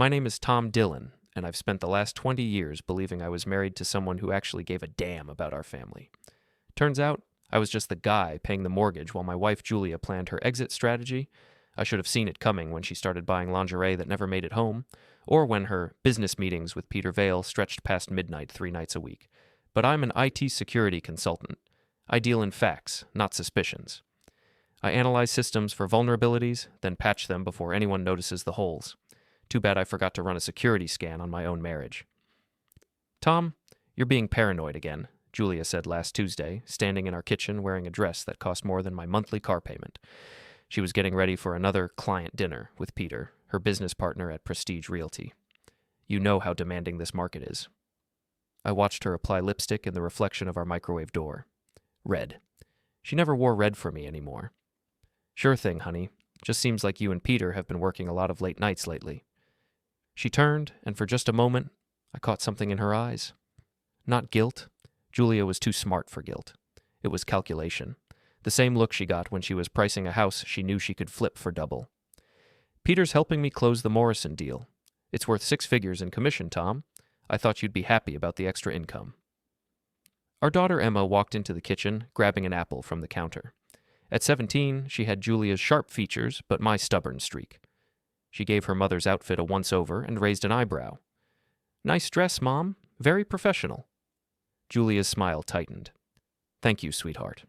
My name is Tom Dillon, and I've spent the last 20 years believing I was married to someone who actually gave a damn about our family. Turns out, I was just the guy paying the mortgage while my wife Julia planned her exit strategy. I should have seen it coming when she started buying lingerie that never made it home, or when her business meetings with Peter Vale stretched past midnight 3 nights a week. But I'm an IT security consultant. I deal in facts, not suspicions. I analyze systems for vulnerabilities, then patch them before anyone notices the holes. Too bad I forgot to run a security scan on my own marriage. Tom, you're being paranoid again, Julia said last Tuesday, standing in our kitchen wearing a dress that cost more than my monthly car payment. She was getting ready for another client dinner with Peter, her business partner at Prestige Realty. You know how demanding this market is. I watched her apply lipstick in the reflection of our microwave door. Red. She never wore red for me anymore. Sure thing, honey. Just seems like you and Peter have been working a lot of late nights lately. She turned, and for just a moment, I caught something in her eyes. Not guilt. Julia was too smart for guilt. It was calculation. The same look she got when she was pricing a house she knew she could flip for double. Peter's helping me close the Morrison deal. It's worth 6 figures in commission, Tom. I thought you'd be happy about the extra income. Our daughter Emma walked into the kitchen, grabbing an apple from the counter. At 17, she had Julia's sharp features, but my stubborn streak. She gave her mother's outfit a once-over and raised an eyebrow. Nice dress, Mom. Very professional. Julia's smile tightened. Thank you, sweetheart.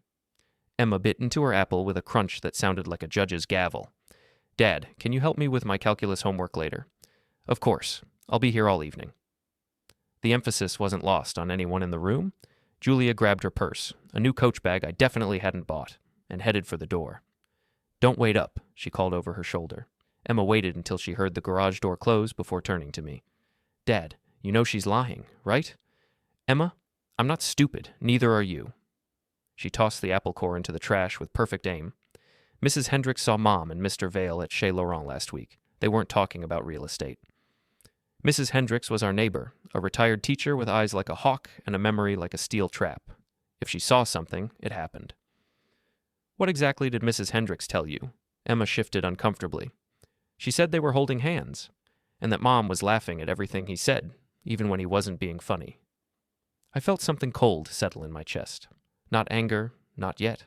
Emma bit into her apple with a crunch that sounded like a judge's gavel. Dad, can you help me with my calculus homework later? Of course. I'll be here all evening. The emphasis wasn't lost on anyone in the room. Julia grabbed her purse, a new Coach bag I definitely hadn't bought, and headed for the door. Don't wait up, she called over her shoulder. Emma waited until she heard the garage door close before turning to me. Dad, you know she's lying, right? Emma, I'm not stupid, neither are you. She tossed the apple core into the trash with perfect aim. Mrs. Hendricks saw Mom and Mr. Vale at Chez Laurent last week. They weren't talking about real estate. Mrs. Hendricks was our neighbor, a retired teacher with eyes like a hawk and a memory like a steel trap. If she saw something, it happened. What exactly did Mrs. Hendricks tell you? Emma shifted uncomfortably. She said they were holding hands, and that Mom was laughing at everything he said, even when he wasn't being funny. I felt something cold settle in my chest. Not anger, not yet.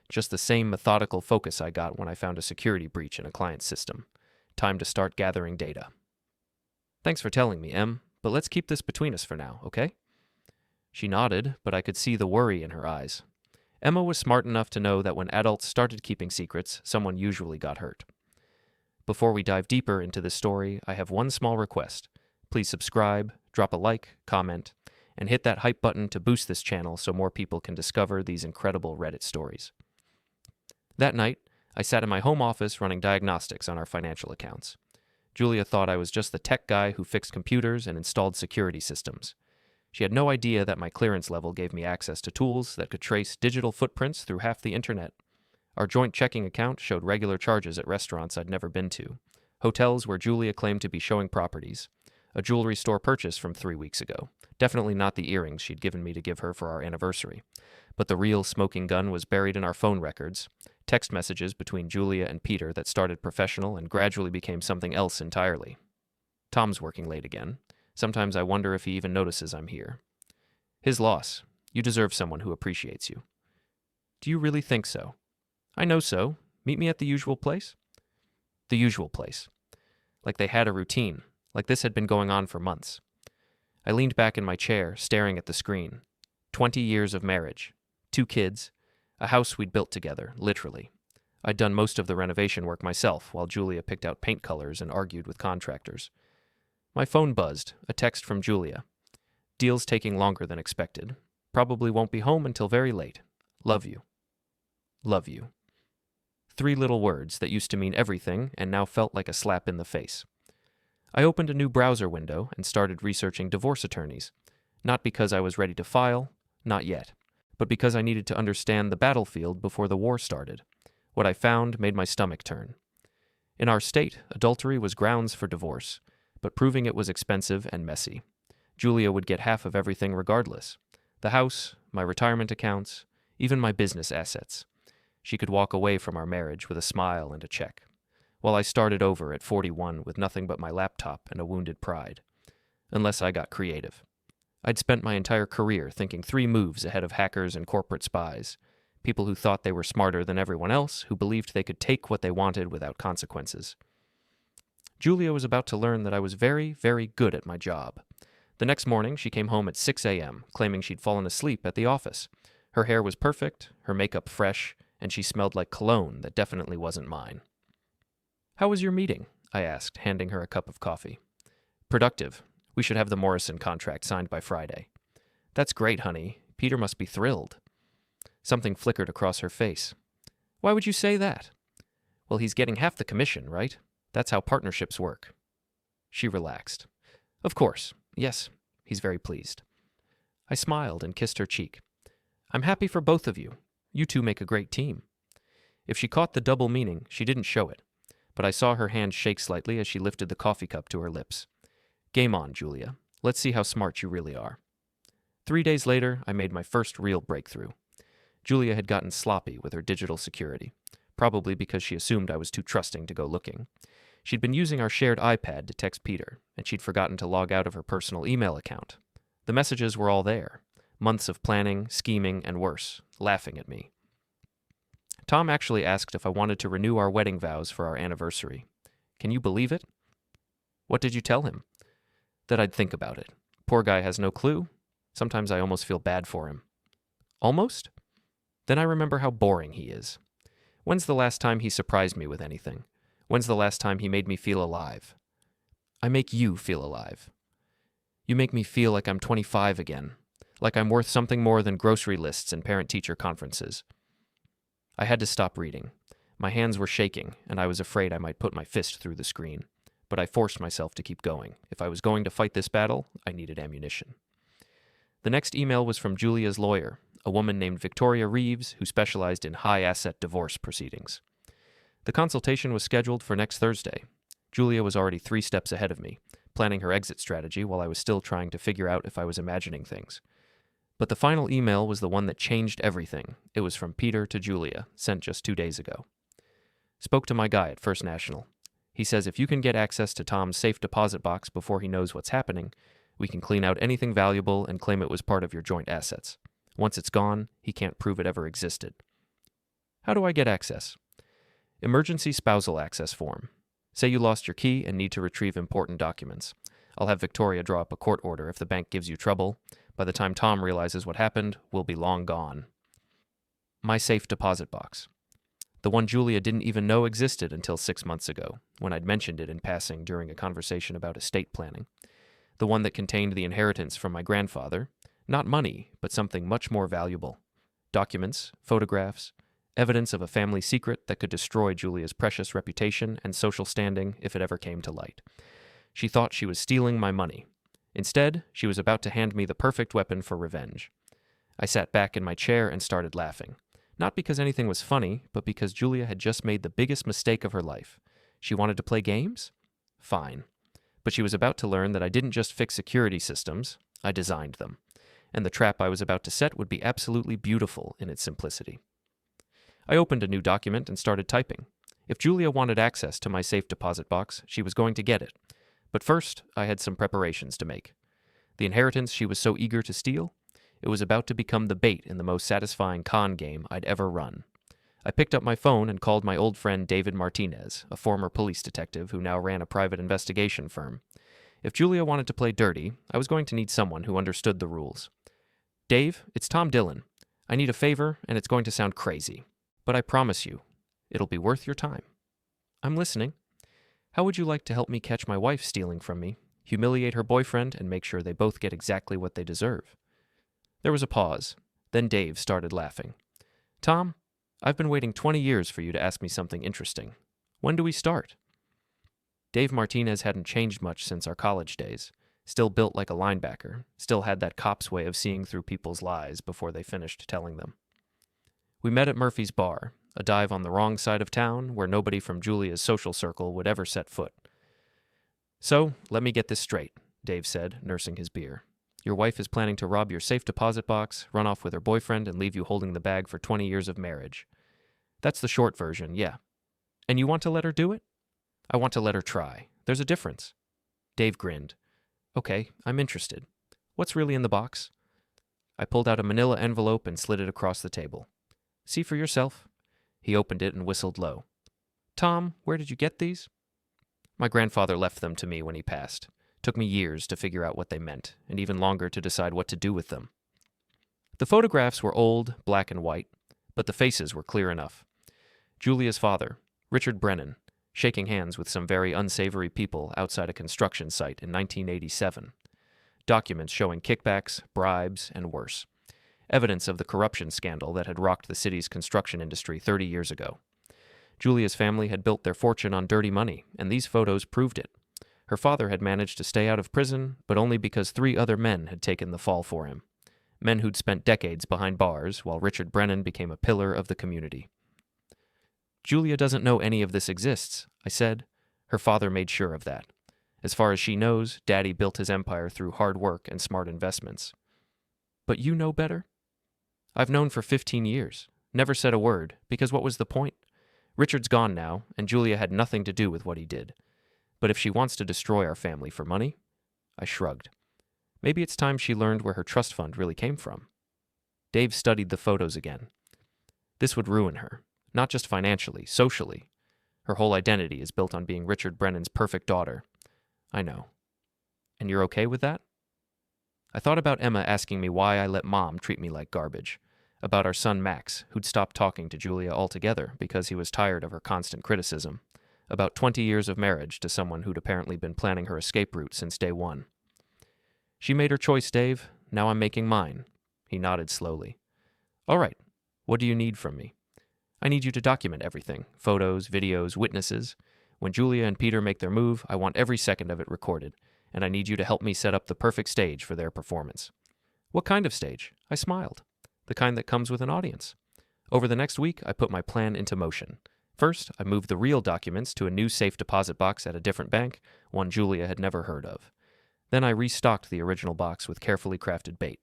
Just the same methodical focus I got when I found a security breach in a client's system. Time to start gathering data. Thanks for telling me, Em, but let's keep this between us for now, okay? She nodded, but I could see the worry in her eyes. Emma was smart enough to know that when adults started keeping secrets, someone usually got hurt. Before we dive deeper into this story, I have one small request. Please subscribe, drop a like, comment, and hit that hype button to boost this channel so more people can discover these incredible Reddit stories. That night, I sat in my home office running diagnostics on our financial accounts. Julia thought I was just the tech guy who fixed computers and installed security systems. She had no idea that my clearance level gave me access to tools that could trace digital footprints through half the internet. Our joint checking account showed regular charges at restaurants I'd never been to, hotels where Julia claimed to be showing properties, a jewelry store purchase from 3 weeks ago, definitely not the earrings she'd given me to give her for our anniversary. But the real smoking gun was buried in our phone records, text messages between Julia and Peter that started professional and gradually became something else entirely. Tom's working late again. Sometimes I wonder if he even notices I'm here. His loss. You deserve someone who appreciates you. Do you really think so? I know so. Meet me at the usual place? The usual place. Like they had a routine, like this had been going on for months. I leaned back in my chair, staring at the screen. 20 years of marriage. 2 kids. A house we'd built together, literally. I'd done most of the renovation work myself, while Julia picked out paint colors and argued with contractors. My phone buzzed, a text from Julia. Deal's taking longer than expected. Probably won't be home until very late. Love you. Love you. 3 little words that used to mean everything and now felt like a slap in the face. I opened a new browser window and started researching divorce attorneys. Not because I was ready to file, not yet, but because I needed to understand the battlefield before the war started. What I found made my stomach turn. In our state, adultery was grounds for divorce, but proving it was expensive and messy. Julia would get half of everything regardless. The house, my retirement accounts, even my business assets. She could walk away from our marriage with a smile and a check. while I started over at 41 with nothing but my laptop and a wounded pride. Unless I got creative. I'd spent my entire career thinking 3 moves ahead of hackers and corporate spies, people who thought they were smarter than everyone else, who believed they could take what they wanted without consequences. Julia was about to learn that I was very, very good at my job. The next morning, she came home at 6 a.m., claiming she'd fallen asleep at the office. Her hair was perfect, her makeup fresh, and she smelled like cologne that definitely wasn't mine. "How was your meeting?" I asked, handing her a cup of coffee. "Productive. We should have the Morrison contract signed by Friday." "That's great, honey. Peter must be thrilled." Something flickered across her face. "Why would you say that?" "Well, he's getting half the commission, right? That's how partnerships work." She relaxed. "Of course. Yes, he's very pleased." I smiled and kissed her cheek. "I'm happy for both of you. You two make a great team." If she caught the double meaning, she didn't show it, but I saw her hand shake slightly as she lifted the coffee cup to her lips. "Game on, Julia. Let's see how smart you really are." 3 days later, I made my first real breakthrough. Julia had gotten sloppy with her digital security, probably because she assumed I was too trusting to go looking. She'd been using our shared iPad to text Peter, and she'd forgotten to log out of her personal email account. The messages were all there. Months of planning, scheming, and worse, laughing at me. Tom actually asked if I wanted to renew our wedding vows for our anniversary. Can you believe it? "What did you tell him?" "That I'd think about it. Poor guy has no clue. Sometimes I almost feel bad for him." "Almost?" Then I remember how boring he is. When's the last time he surprised me with anything? When's the last time he made me feel alive? I make you feel alive. You make me feel like I'm 25 again, like I'm worth something more than grocery lists and parent-teacher conferences. I had to stop reading. My hands were shaking, and I was afraid I might put my fist through the screen. But I forced myself to keep going. If I was going to fight this battle, I needed ammunition. The next email was from Julia's lawyer, a woman named Victoria Reeves, who specialized in high-asset divorce proceedings. The consultation was scheduled for next Thursday. Julia was already 3 steps ahead of me, planning her exit strategy while I was still trying to figure out if I was imagining things. But the final email was the one that changed everything. It was from Peter to Julia, sent just 2 days ago. "Spoke to my guy at First National. He says if you can get access to Tom's safe deposit box before he knows what's happening, we can clean out anything valuable and claim it was part of your joint assets. Once it's gone, he can't prove it ever existed." "How do I get access?" "Emergency spousal access form. Say you lost your key and need to retrieve important documents. I'll have Victoria draw up a court order if the bank gives you trouble. By the time Tom realizes what happened, we'll be long gone." My safe deposit box. The one Julia didn't even know existed until 6 months ago, when I'd mentioned it in passing during a conversation about estate planning. The one that contained the inheritance from my grandfather. Not money, but something much more valuable. Documents, photographs, evidence of a family secret that could destroy Julia's precious reputation and social standing if it ever came to light. She thought she was stealing my money. Instead, she was about to hand me the perfect weapon for revenge. I sat back in my chair and started laughing. Not because anything was funny, but because Julia had just made the biggest mistake of her life. She wanted to play games? Fine. But she was about to learn that I didn't just fix security systems, I designed them. And the trap I was about to set would be absolutely beautiful in its simplicity. I opened a new document and started typing. If Julia wanted access to my safe deposit box, she was going to get it. But first, I had some preparations to make. The inheritance she was so eager to steal? It was about to become the bait in the most satisfying con game I'd ever run. I picked up my phone and called my old friend David Martinez, a former police detective who now ran a private investigation firm. If Julia wanted to play dirty, I was going to need someone who understood the rules. "Dave, it's Tom Dillon. I need a favor, and it's going to sound crazy. But I promise you, it'll be worth your time." "I'm listening." "How would you like to help me catch my wife stealing from me, humiliate her boyfriend, and make sure they both get exactly what they deserve?" There was a pause. Then Dave started laughing. "Tom, I've been waiting 20 years for you to ask me something interesting. When do we start?" Dave Martinez hadn't changed much since our college days. Still built like a linebacker. Still had that cop's way of seeing through people's lies before they finished telling them. We met at Murphy's Bar, a dive on the wrong side of town where nobody from Julia's social circle would ever set foot. "So, let me get this straight," Dave said, nursing his beer. "Your wife is planning to rob your safe deposit box, run off with her boyfriend, and leave you holding the bag for 20 years of marriage." "That's the short version, yeah." "And you want to let her do it?" I want to let her try. There's a difference. Dave grinned. Okay, I'm interested. What's really in the box? I pulled out a manila envelope and slid it across the table. See for yourself. He opened it and whistled low. Tom, where did you get these? My grandfather left them to me when he passed. Took me years to figure out what they meant, and even longer to decide what to do with them. The photographs were old, black and white, but the faces were clear enough. Julia's father, Richard Brennan, shaking hands with some very unsavory people outside a construction site in 1987. Documents showing kickbacks, bribes, and worse. Evidence of the corruption scandal that had rocked the city's construction industry 30 years ago. Julia's family had built their fortune on dirty money, and these photos proved it. Her father had managed to stay out of prison, but only because 3 other men had taken the fall for him. Men who'd spent decades behind bars, while Richard Brennan became a pillar of the community. Julia doesn't know any of this exists, I said. Her father made sure of that. As far as she knows, Daddy built his empire through hard work and smart investments. But you know better? I've known for 15 years. Never said a word, because what was the point? Richard's gone now, and Julia had nothing to do with what he did. But if she wants to destroy our family for money, I shrugged. Maybe it's time she learned where her trust fund really came from. Dave studied the photos again. This would ruin her, not just financially, socially. Her whole identity is built on being Richard Brennan's perfect daughter. I know. And you're okay with that? I thought about Emma asking me why I let Mom treat me like garbage. About our son Max, who'd stopped talking to Julia altogether because he was tired of her constant criticism. About 20 years of marriage to someone who'd apparently been planning her escape route since day one. She made her choice, Dave. Now I'm making mine. He nodded slowly. All right. What do you need from me? I need you to document everything. Photos, videos, witnesses. When Julia and Peter make their move, I want every second of it recorded, and I need you to help me set up the perfect stage for their performance. What kind of stage? I smiled. The kind that comes with an audience. Over the next week, I put my plan into motion. First, I moved the real documents to a new safe deposit box at a different bank, one Julia had never heard of. Then I restocked the original box with carefully crafted bait.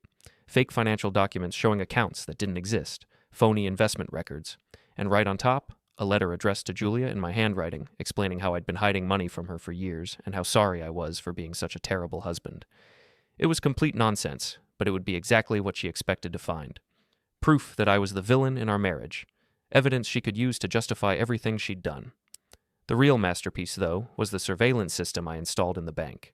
Fake financial documents showing accounts that didn't exist, phony investment records, and right on top, a letter addressed to Julia in my handwriting, explaining how I'd been hiding money from her for years and how sorry I was for being such a terrible husband. It was complete nonsense, but it would be exactly what she expected to find. Proof that I was the villain in our marriage. Evidence she could use to justify everything she'd done. The real masterpiece, though, was the surveillance system I installed in the bank.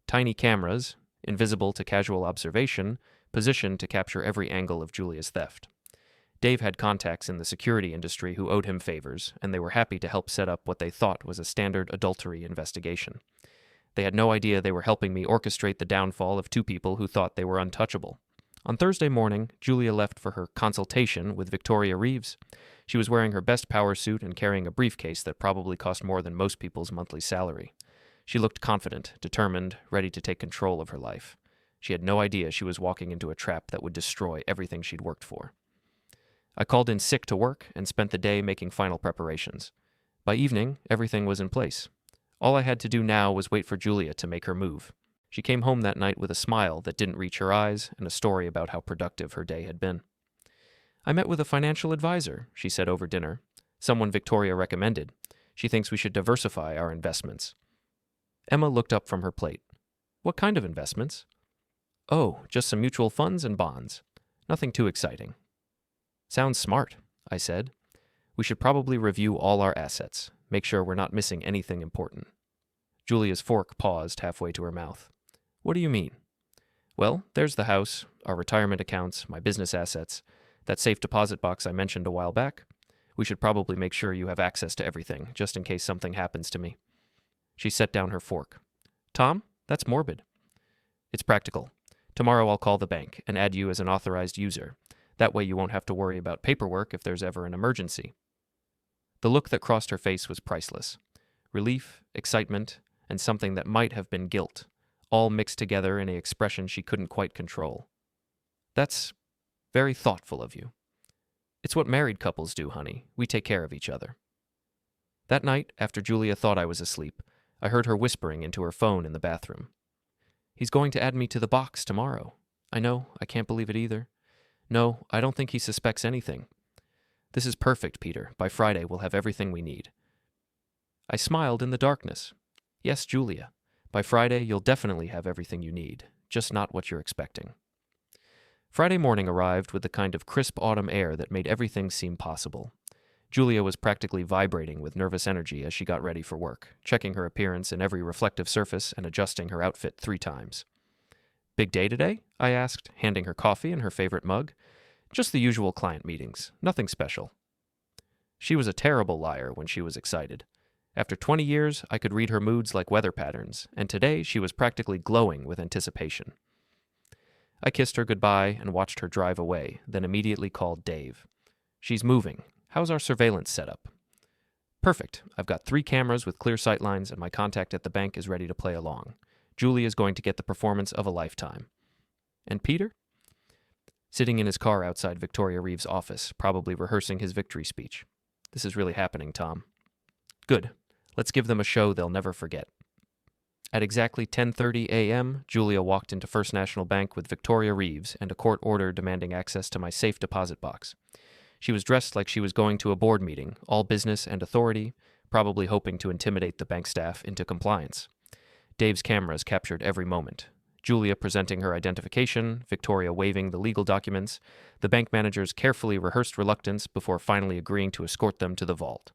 Tiny cameras, invisible to casual observation, positioned to capture every angle of Julia's theft. Dave had contacts in the security industry who owed him favors, and they were happy to help set up what they thought was a standard adultery investigation. They had no idea they were helping me orchestrate the downfall of 2 people who thought they were untouchable. On Thursday morning, Julia left for her consultation with Victoria Reeves. She was wearing her best power suit and carrying a briefcase that probably cost more than most people's monthly salary. She looked confident, determined, ready to take control of her life. She had no idea she was walking into a trap that would destroy everything she'd worked for. I called in sick to work and spent the day making final preparations. By evening, everything was in place. All I had to do now was wait for Julia to make her move. She came home that night with a smile that didn't reach her eyes and a story about how productive her day had been. I met with a financial advisor, she said over dinner. Someone Victoria recommended. She thinks we should diversify our investments. Emma looked up from her plate. What kind of investments? Oh, just some mutual funds and bonds. Nothing too exciting. Sounds smart, I said. We should probably review all our assets, make sure we're not missing anything important. Julia's fork paused halfway to her mouth. What do you mean? Well, there's the house, our retirement accounts, my business assets, that safe deposit box I mentioned a while back. We should probably make sure you have access to everything, just in case something happens to me. She set down her fork. Tom, that's morbid. It's practical. Tomorrow I'll call the bank and add you as an authorized user. That way you won't have to worry about paperwork if there's ever an emergency. The look that crossed her face was priceless. Relief, excitement, and something that might have been guilt, all mixed together in an expression she couldn't quite control. That's very thoughtful of you. It's what married couples do, honey. We take care of each other. That night, after Julia thought I was asleep, I heard her whispering into her phone in the bathroom. He's going to add me to the box tomorrow. I know, I can't believe it either. No, I don't think he suspects anything. This is perfect, Peter. By Friday, we'll have everything we need. I smiled in the darkness. Yes, Julia. By Friday, you'll definitely have everything you need, just not what you're expecting. Friday morning arrived with the kind of crisp autumn air that made everything seem possible. Julia was practically vibrating with nervous energy as she got ready for work, checking her appearance in every reflective surface and adjusting her outfit 3 times. Big day today? I asked, handing her coffee and her favorite mug. Just the usual client meetings, nothing special. She was a terrible liar when she was excited. After 20 years, I could read her moods like weather patterns, and today she was practically glowing with anticipation. I kissed her goodbye and watched her drive away, then immediately called Dave. She's moving. How's our surveillance setup? Perfect. I've got 3 cameras with clear sightlines, and my contact at the bank is ready to play along. Julie is going to get the performance of a lifetime. And Peter? Sitting in his car outside Victoria Reeves' office, probably rehearsing his victory speech. This is really happening, Tom. Good. Let's give them a show they'll never forget. At exactly 10:30 a.m., Julia walked into First National Bank with Victoria Reeves and a court order demanding access to my safe deposit box. She was dressed like she was going to a board meeting, all business and authority, probably hoping to intimidate the bank staff into compliance. Dave's cameras captured every moment. Julia presenting her identification, Victoria waving the legal documents, the bank manager's carefully rehearsed reluctance before finally agreeing to escort them to the vault.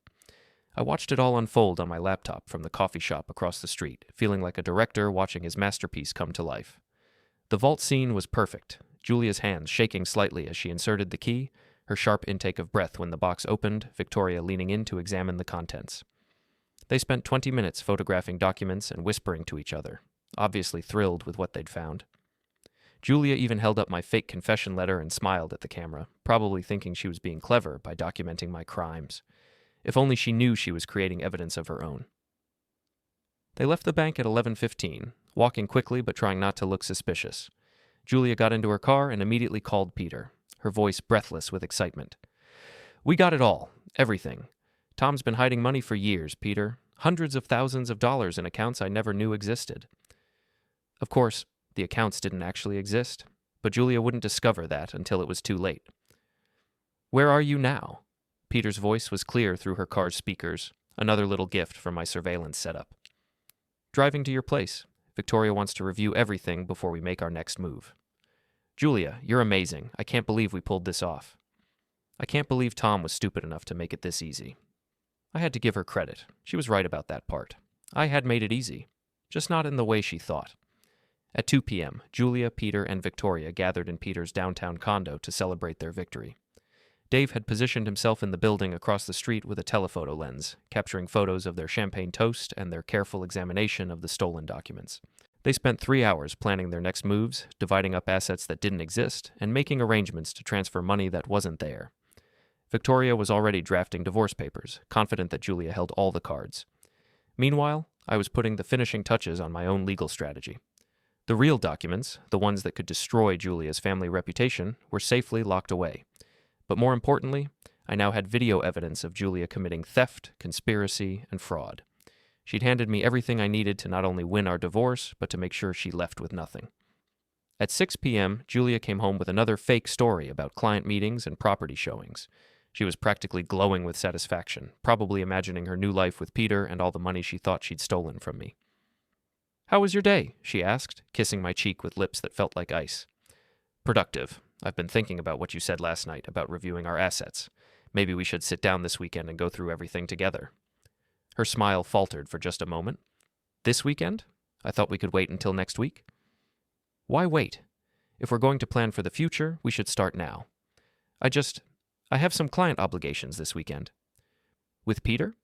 I watched it all unfold on my laptop from the coffee shop across the street, feeling like a director watching his masterpiece come to life. The vault scene was perfect, Julia's hands shaking slightly as she inserted the key, her sharp intake of breath when the box opened, Victoria leaning in to examine the contents. They spent 20 minutes photographing documents and whispering to each other, obviously thrilled with what they'd found. Julia even held up my fake confession letter and smiled at the camera, probably thinking she was being clever by documenting my crimes. If only she knew she was creating evidence of her own. They left the bank at 11:15, walking quickly but trying not to look suspicious. Julia got into her car and immediately called Peter, her voice breathless with excitement. We got it all. Everything. Tom's been hiding money for years, Peter. Hundreds of thousands of dollars in accounts I never knew existed. Of course, the accounts didn't actually exist, but Julia wouldn't discover that until it was too late. Where are you now? Peter's voice was clear through her car's speakers, another little gift from my surveillance setup. Driving to your place. Victoria wants to review everything before we make our next move. Julia, you're amazing. I can't believe we pulled this off. I can't believe Tom was stupid enough to make it this easy. I had to give her credit. She was right about that part. I had made it easy, just not in the way she thought. At 2 p.m., Julia, Peter, and Victoria gathered in Peter's downtown condo to celebrate their victory. Dave had positioned himself in the building across the street with a telephoto lens, capturing photos of their champagne toast and their careful examination of the stolen documents. They spent 3 hours planning their next moves, dividing up assets that didn't exist, and making arrangements to transfer money that wasn't there. Victoria was already drafting divorce papers, confident that Julia held all the cards. Meanwhile, I was putting the finishing touches on my own legal strategy. The real documents, the ones that could destroy Julia's family reputation, were safely locked away. But more importantly, I now had video evidence of Julia committing theft, conspiracy, and fraud. She'd handed me everything I needed to not only win our divorce, but to make sure she left with nothing. At 6 p.m., Julia came home with another fake story about client meetings and property showings. She was practically glowing with satisfaction, probably imagining her new life with Peter and all the money she thought she'd stolen from me. How was your day? She asked, kissing my cheek with lips that felt like ice. Productive. I've been thinking about what you said last night about reviewing our assets. Maybe we should sit down this weekend and go through everything together. Her smile faltered for just a moment. This weekend? I thought we could wait until next week. Why wait? If we're going to plan for the future, we should start now. I have some client obligations this weekend. With Peter?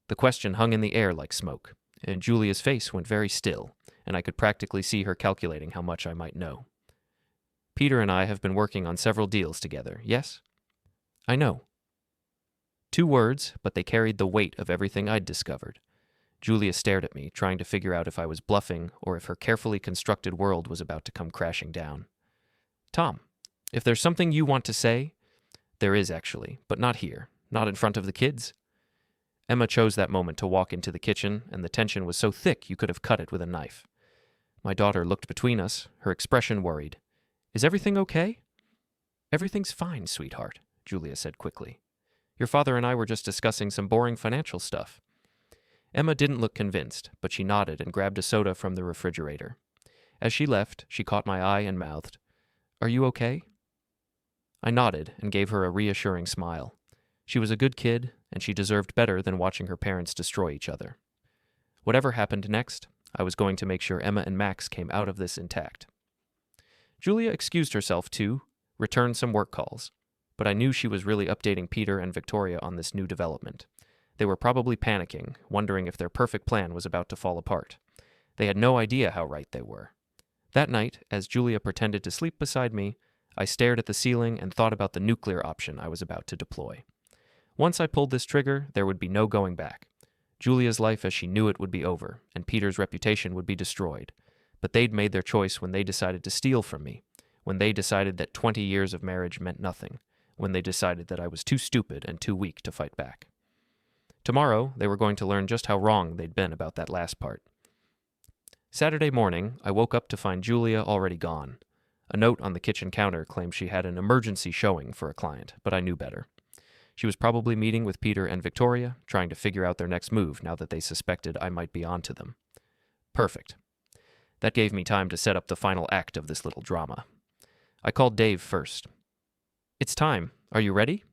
The question hung in the air like smoke, and Julia's face went very still, and I could practically see her calculating how much I might know. Peter and I have been working on several deals together, yes? I know. 2 words, but they carried the weight of everything I'd discovered. Julia stared at me, trying to figure out if I was bluffing or if her carefully constructed world was about to come crashing down. Tom, if there's something you want to say, there is actually, but not here, not in front of the kids. Emma chose that moment to walk into the kitchen, and the tension was so thick you could have cut it with a knife. My daughter looked between us, her expression worried. Is everything okay? Everything's fine, sweetheart, Julia said quickly. Your father and I were just discussing some boring financial stuff. Emma didn't look convinced, but she nodded and grabbed a soda from the refrigerator. As she left, she caught my eye and mouthed, "Are you okay?" I nodded and gave her a reassuring smile. She was a good kid, and she deserved better than watching her parents destroy each other. Whatever happened next, I was going to make sure Emma and Max came out of this intact. Julia excused herself to return some work calls, but I knew she was really updating Peter and Victoria on this new development. They were probably panicking, wondering if their perfect plan was about to fall apart. They had no idea how right they were. That night, as Julia pretended to sleep beside me, I stared at the ceiling and thought about the nuclear option I was about to deploy. Once I pulled this trigger, there would be no going back. Julia's life as she knew it would be over, and Peter's reputation would be destroyed. But they'd made their choice when they decided to steal from me, when they decided that 20 years of marriage meant nothing, when they decided that I was too stupid and too weak to fight back. Tomorrow, they were going to learn just how wrong they'd been about that last part. Saturday morning, I woke up to find Julia already gone. A note on the kitchen counter claimed she had an emergency showing for a client, but I knew better. She was probably meeting with Peter and Victoria, trying to figure out their next move now that they suspected I might be onto them. Perfect. That gave me time to set up the final act of this little drama. I called Dave first. "It's time. Are you ready?"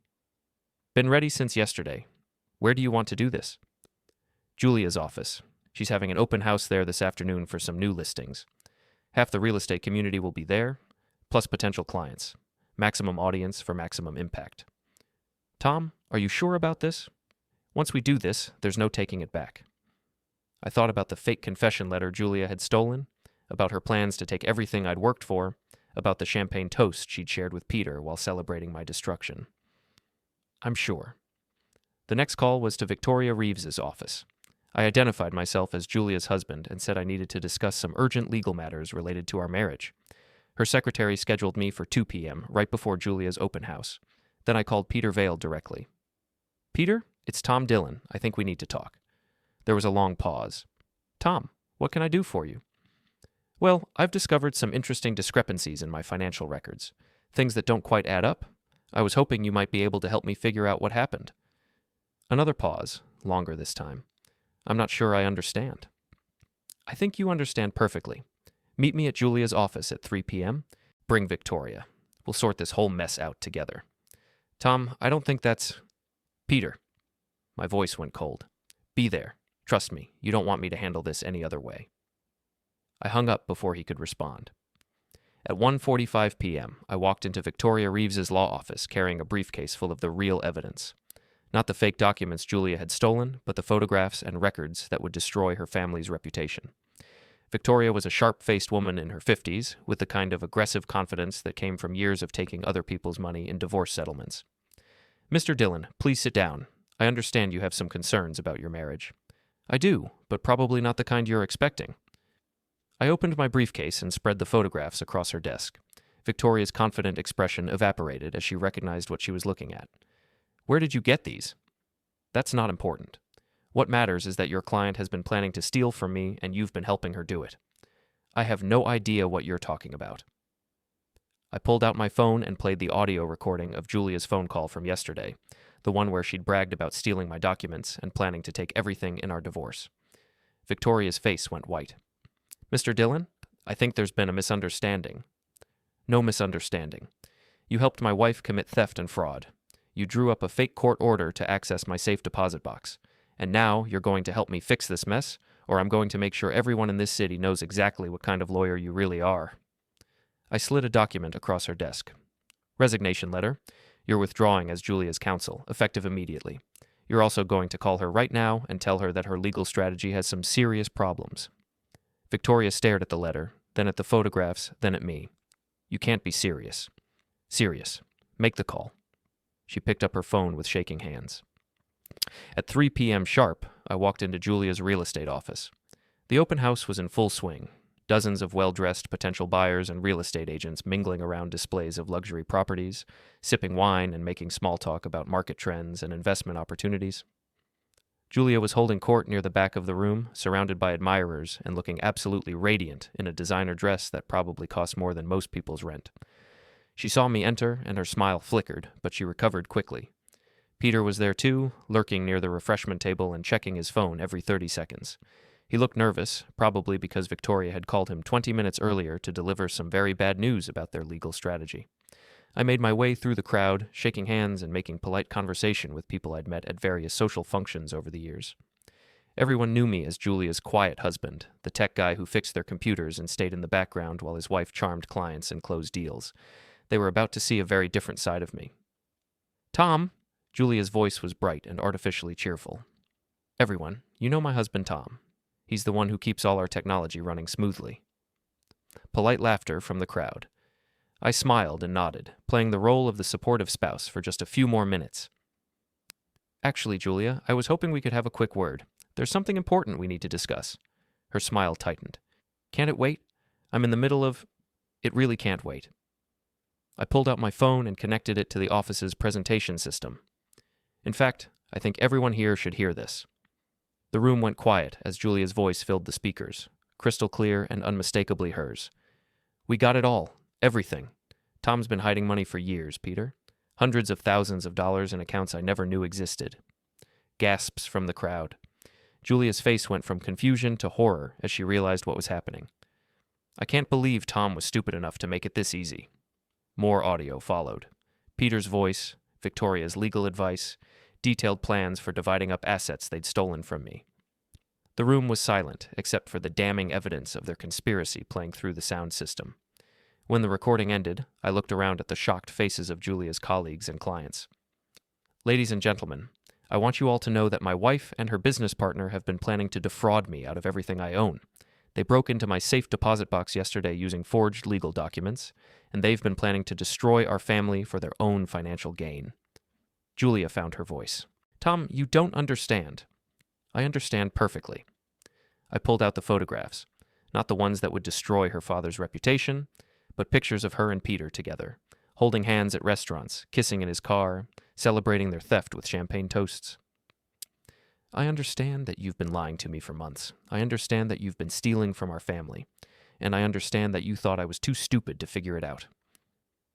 "Been ready since yesterday. Where do you want to do this?" "Julia's office. She's having an open house there this afternoon for some new listings. Half the real estate community will be there, plus potential clients. Maximum audience for maximum impact." "Tom, are you sure about this?" "Once we do this, there's no taking it back." I thought about the fake confession letter Julia had stolen, about her plans to take everything I'd worked for, about the champagne toast she'd shared with Peter while celebrating my destruction. "I'm sure." The next call was to Victoria Reeves's office. I identified myself as Julia's husband and said I needed to discuss some urgent legal matters related to our marriage. Her secretary scheduled me for 2 p.m., right before Julia's open house. Then I called Peter Vale directly. "Peter, it's Tom Dillon. I think we need to talk." There was a long pause. "Tom, what can I do for you?" "Well, I've discovered some interesting discrepancies in my financial records. Things that don't quite add up. I was hoping you might be able to help me figure out what happened." Another pause, longer this time. "I'm not sure I understand." "I think you understand perfectly. Meet me at Julia's office at 3 p.m. Bring Victoria. We'll sort this whole mess out together." "Tom, I don't think that's—" "Peter." My voice went cold. "Be there. Trust me, you don't want me to handle this any other way." I hung up before he could respond. At 1:45 p.m., I walked into Victoria Reeves's law office carrying a briefcase full of the real evidence. Not the fake documents Julia had stolen, but the photographs and records that would destroy her family's reputation. Victoria was a sharp-faced woman in her 50s, with the kind of aggressive confidence that came from years of taking other people's money in divorce settlements. "Mr. Dillon, please sit down. I understand you have some concerns about your marriage." "I do, but probably not the kind you're expecting." I opened my briefcase and spread the photographs across her desk. Victoria's confident expression evaporated as she recognized what she was looking at. "Where did you get these?" "That's not important. What matters is that your client has been planning to steal from me and you've been helping her do it." "I have no idea what you're talking about." I pulled out my phone and played the audio recording of Julia's phone call from yesterday, the one where she'd bragged about stealing my documents and planning to take everything in our divorce. Victoria's face went white. "Mr. Dillon, I think there's been a misunderstanding." "No misunderstanding. You helped my wife commit theft and fraud. You drew up a fake court order to access my safe deposit box. And now you're going to help me fix this mess, or I'm going to make sure everyone in this city knows exactly what kind of lawyer you really are." I slid a document across her desk. "Resignation letter. You're withdrawing as Julia's counsel, effective immediately. You're also going to call her right now and tell her that her legal strategy has some serious problems." Victoria stared at the letter, then at the photographs, then at me. "You can't be serious." "Serious. Make the call." She picked up her phone with shaking hands. At 3 p.m. sharp, I walked into Julia's real estate office. The open house was in full swing. Dozens of well-dressed potential buyers and real estate agents mingling around displays of luxury properties, sipping wine and making small talk about market trends and investment opportunities. Julia was holding court near the back of the room, surrounded by admirers and looking absolutely radiant in a designer dress that probably cost more than most people's rent. She saw me enter, and her smile flickered, but she recovered quickly. Peter was there too, lurking near the refreshment table and checking his phone every 30 seconds. He looked nervous, probably because Victoria had called him 20 minutes earlier to deliver some very bad news about their legal strategy. I made my way through the crowd, shaking hands and making polite conversation with people I'd met at various social functions over the years. Everyone knew me as Julia's quiet husband, the tech guy who fixed their computers and stayed in the background while his wife charmed clients and closed deals. They were about to see a very different side of me. "Tom!" Julia's voice was bright and artificially cheerful. "Everyone, you know my husband Tom. He's the one who keeps all our technology running smoothly." Polite laughter from the crowd. I smiled and nodded, playing the role of the supportive spouse for just a few more minutes. "Actually, Julia, I was hoping we could have a quick word. There's something important we need to discuss." Her smile tightened. "Can't it wait? I'm in the middle of... It really can't wait." I pulled out my phone and connected it to the office's presentation system. In fact, I think everyone here should hear this. The room went quiet as Julia's voice filled the speakers, crystal clear and unmistakably hers. "We got it all. Everything. Tom's been hiding money for years, Peter. Hundreds of thousands of dollars in accounts I never knew existed." Gasps from the crowd. Julia's face went from confusion to horror as she realized what was happening. "I can't believe Tom was stupid enough to make it this easy." More audio followed. Peter's voice, Victoria's legal advice, detailed plans for dividing up assets they'd stolen from me. The room was silent, except for the damning evidence of their conspiracy playing through the sound system. When the recording ended, I looked around at the shocked faces of Julia's colleagues and clients. "Ladies and gentlemen, I want you all to know that my wife and her business partner have been planning to defraud me out of everything I own. They broke into my safe deposit box yesterday using forged legal documents, and they've been planning to destroy our family for their own financial gain." Julia found her voice. "Tom, you don't understand." "I understand perfectly." I pulled out the photographs, not the ones that would destroy her father's reputation, but pictures of her and Peter together, holding hands at restaurants, kissing in his car, celebrating their theft with champagne toasts. "I understand that you've been lying to me for months. I understand that you've been stealing from our family. And I understand that you thought I was too stupid to figure it out."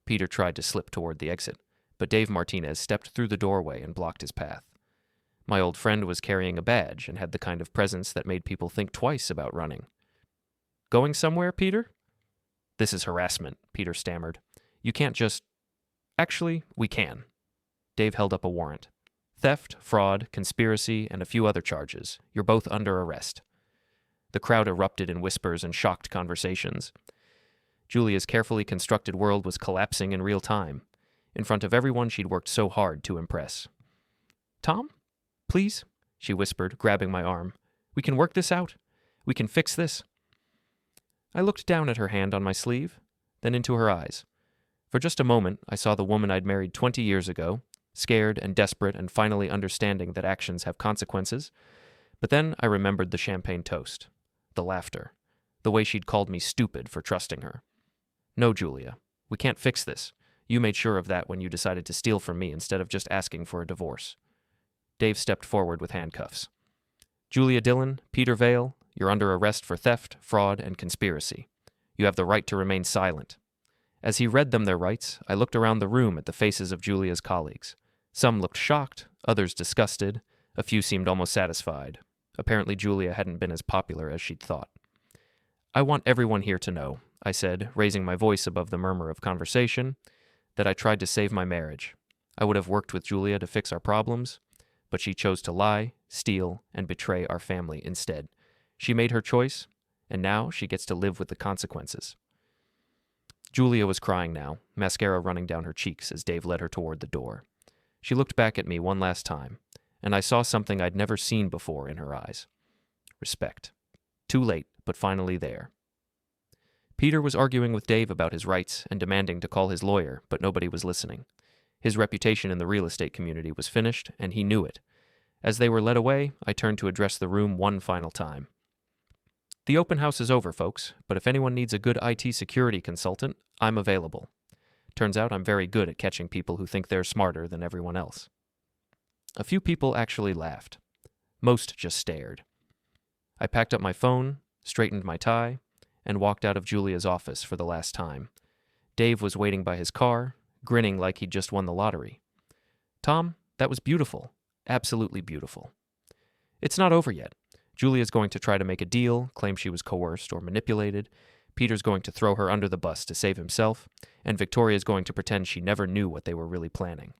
Peter tried to slip toward the exit, but Dave Martinez stepped through the doorway and blocked his path. My old friend was carrying a badge and had the kind of presence that made people think twice about running. "Going somewhere, Peter?" "This is harassment," Peter stammered. "You can't just..." "Actually, we can." Dave held up a warrant. "Theft, fraud, conspiracy, and a few other charges. You're both under arrest." The crowd erupted in whispers and shocked conversations. Julia's carefully constructed world was collapsing in real time, in front of everyone she'd worked so hard to impress. "Tom? Please?" she whispered, grabbing my arm. "We can work this out. We can fix this." I looked down at her hand on my sleeve, then into her eyes. For just a moment, I saw the woman I'd married 20 years ago, scared and desperate and finally understanding that actions have consequences. But then I remembered the champagne toast, the laughter, the way she'd called me stupid for trusting her. "No, Julia, we can't fix this. You made sure of that when you decided to steal from me instead of just asking for a divorce." Dave stepped forward with handcuffs. "Julia Dillon, Peter Vale, you're under arrest for theft, fraud, and conspiracy. You have the right to remain silent." As he read them their rights, I looked around the room at the faces of Julia's colleagues. Some looked shocked, others disgusted, a few seemed almost satisfied. Apparently Julia hadn't been as popular as she'd thought. "I want everyone here to know," I said, raising my voice above the murmur of conversation, "that I tried to save my marriage. I would have worked with Julia to fix our problems, but she chose to lie, steal, and betray our family instead. She made her choice, and now she gets to live with the consequences." Julia was crying now, mascara running down her cheeks as Dave led her toward the door. She looked back at me one last time, and I saw something I'd never seen before in her eyes. Respect. Too late, but finally there. Peter was arguing with Dave about his rights and demanding to call his lawyer, but nobody was listening. His reputation in the real estate community was finished, and he knew it. As they were led away, I turned to address the room one final time. "The open house is over, folks, but if anyone needs a good IT security consultant, I'm available. Turns out I'm very good at catching people who think they're smarter than everyone else." A few people actually laughed. Most just stared. I packed up my phone, straightened my tie, and walked out of Julia's office for the last time. Dave was waiting by his car, grinning like he'd just won the lottery. "Tom, That was beautiful. Absolutely beautiful. It's not over yet. Julia's going to try to make a deal, claim she was coerced or manipulated. Peter's going to throw her under the bus to save himself, and Victoria's going to pretend she never knew what they were really planning.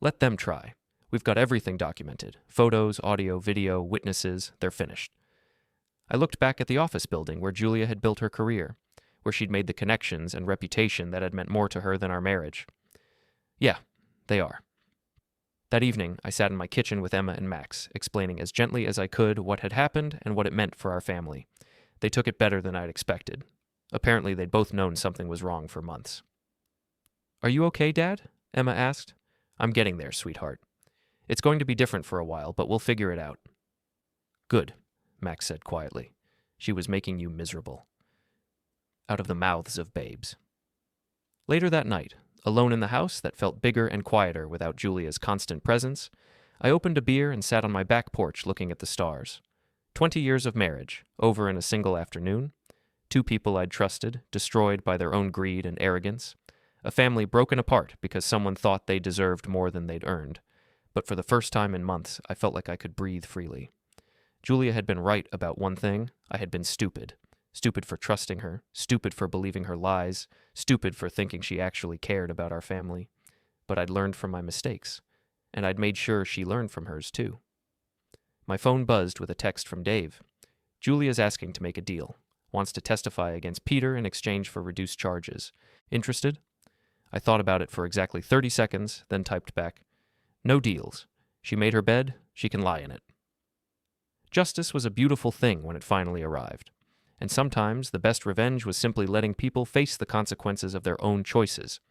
Let them try. We've got everything documented. Photos, audio, video, witnesses, they're finished. I looked back at the office building where Julia had built her career, where she'd made the connections and reputation that had meant more to her than our marriage. Yeah, they are. That evening, I sat in my kitchen with Emma and Max, explaining as gently as I could what had happened and what it meant for our family. They took it better than I'd expected. Apparently, they'd both known something was wrong for months. "Are you okay, Dad?" Emma asked. "I'm getting there, sweetheart. It's going to be different for a while, but we'll figure it out." "Good," Max said quietly. "She was making you miserable." Out of the mouths of babes. Later that night, alone in the house that felt bigger and quieter without Julia's constant presence, I opened a beer and sat on my back porch looking at the stars. 20 years of marriage, over in a single afternoon. 2 people I'd trusted, destroyed by their own greed and arrogance. A family broken apart because someone thought they deserved more than they'd earned. But for the first time in months, I felt like I could breathe freely. Julia had been right about one thing. I had been stupid. Stupid for trusting her, stupid for believing her lies, stupid for thinking she actually cared about our family. But I'd learned from my mistakes, and I'd made sure she learned from hers too. My phone buzzed with a text from Dave. "Julia's asking to make a deal. Wants to testify against Peter in exchange for reduced charges. Interested?" I thought about it for exactly 30 seconds, then typed back, "No deals. She made her bed, she can lie in it." Justice was a beautiful thing when it finally arrived. And sometimes the best revenge was simply letting people face the consequences of their own choices.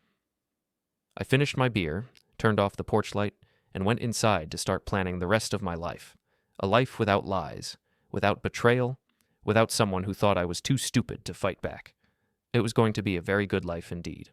I finished my beer, turned off the porch light, and went inside to start planning the rest of my life. A life without lies, without betrayal, without someone who thought I was too stupid to fight back. It was going to be a very good life indeed.